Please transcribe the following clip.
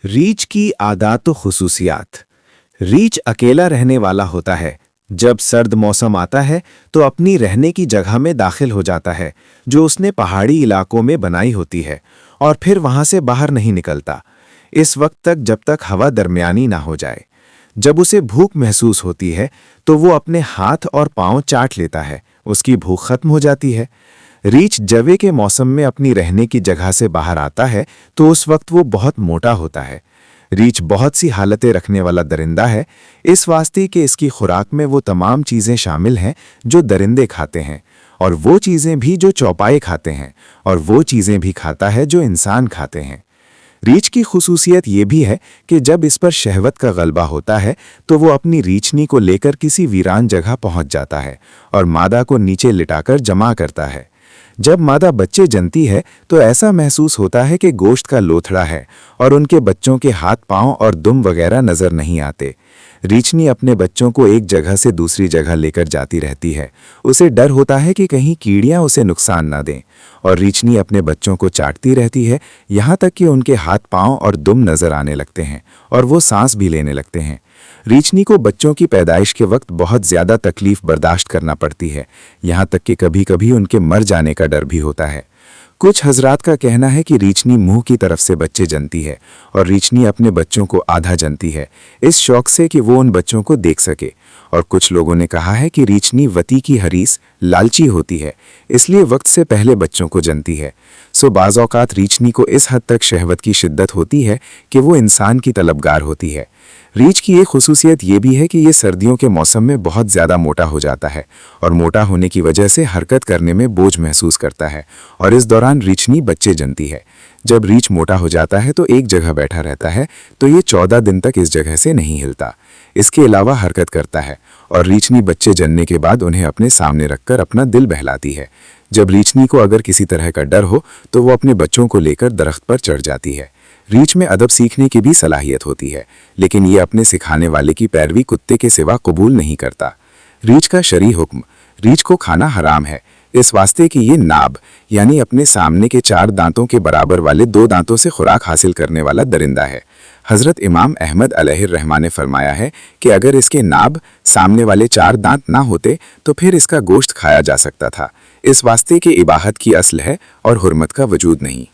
रीछ की आदात व खुसूसियात। रीछ अकेला रहने वाला होता है। जब सर्द मौसम आता है तो अपनी रहने की जगह में दाखिल हो जाता है जो उसने पहाड़ी इलाकों में बनाई होती है, और फिर वहां से बाहर नहीं निकलता इस वक्त तक जब तक हवा दरमियानी ना हो जाए। जब उसे भूख महसूस होती है तो वो अपने हाथ और पांव चाट लेता है, उसकी भूख खत्म हो जाती है। रीछ जवे के मौसम में अपनी रहने की जगह से बाहर आता है तो उस वक्त वो बहुत मोटा होता है। रीछ बहुत सी हालतें रखने वाला दरिंदा है, इस वास्ते कि इसकी खुराक में वो तमाम चीज़ें शामिल हैं जो दरिंदे खाते हैं, और वो चीज़ें भी जो चौपाए खाते हैं, और वो चीज़ें भी खाता है जो इंसान खाते हैं। रीछ की खुसूसियत ये भी है कि जब इस पर शहवत का गलबा होता है तो वो अपनी रीछनी को लेकर किसी वीरान जगह पहुंच जाता है और मादा को नीचे लिटाकर जमा करता है। जब मादा बच्चे जनती है तो ऐसा महसूस होता है कि गोश्त का लोथड़ा है और उनके बच्चों के हाथ पांव और दुम वगैरह नजर नहीं आते। रीछनी अपने बच्चों को एक जगह से दूसरी जगह लेकर जाती रहती है। उसे डर होता है कि कहीं कीड़ियां उसे नुकसान ना दें, और रीछनी अपने बच्चों को चाटती रहती है यहाँ तक कि उनके हाथ पांव और दुम नजर आने लगते हैं और वो सांस भी लेने लगते हैं। रीछनी को बच्चों की पैदाइश के वक्त बहुत ज़्यादा तकलीफ बर्दाश्त करना पड़ती है, यहाँ तक कि कभी-कभी उनके मर जाने का डर भी होता है। कुछ हजरात का कहना है कि रीछनी मुंह की तरफ से बच्चे जनती है और रीछनी अपने बच्चों को आधा जनती है, इस शौक से कि वो उन बच्चों को देख सके। और कुछ लोगों ने कहा है कि रीछनी वती की हरीस लालची होती है, इसलिए वक्त से पहले बच्चों को जनती है। सो बाज़ औक़ात रीछनी को इस हद तक शहवत की शिद्दत होती है कि वो इंसान की तलबगार होती है। रीछ की एक खुसूसियत ये भी है कि ये सर्दियों के मौसम में बहुत ज़्यादा मोटा हो जाता है और मोटा होने की वजह से हरकत करने में बोझ महसूस करता है, और इस दौरान रीछनी बच्चे जनती है। जब रीछ मोटा हो जाता है तो एक जगह बैठा रहता है तो ये 14 दिन तक इस जगह से नहीं हिलता। इसके अलावा हरकत करता है, और रीछनी बच्चे जनने के बाद उन्हें अपने सामने रखकर अपना दिल बहलाती है। जब रीछनी को अगर किसी तरह का डर हो तो वो अपने बच्चों को लेकर दरख्त पर चढ़ जाती है। रीछ में अदब सीखने की भी सलाहियत होती है, लेकिन ये अपने सिखाने वाले की पैरवी कुत्ते के सिवा कबूल नहीं करता। रीछ का शरई हुक्म। रीछ को खाना हराम है, इस वास्ते कि ये नाब यानी अपने सामने के 4 दांतों के बराबर वाले 2 दांतों से खुराक हासिल करने वाला दरिंदा है। हज़रत इमाम अहमद अलैहिर्रहमान ने फरमाया है कि अगर इसके नाब सामने वाले 4 दांत ना होते तो फिर इसका गोश्त खाया जा सकता था। इस वास्ते कि इबाहत की अस्ल है और हुर्मत का वजूद नहीं।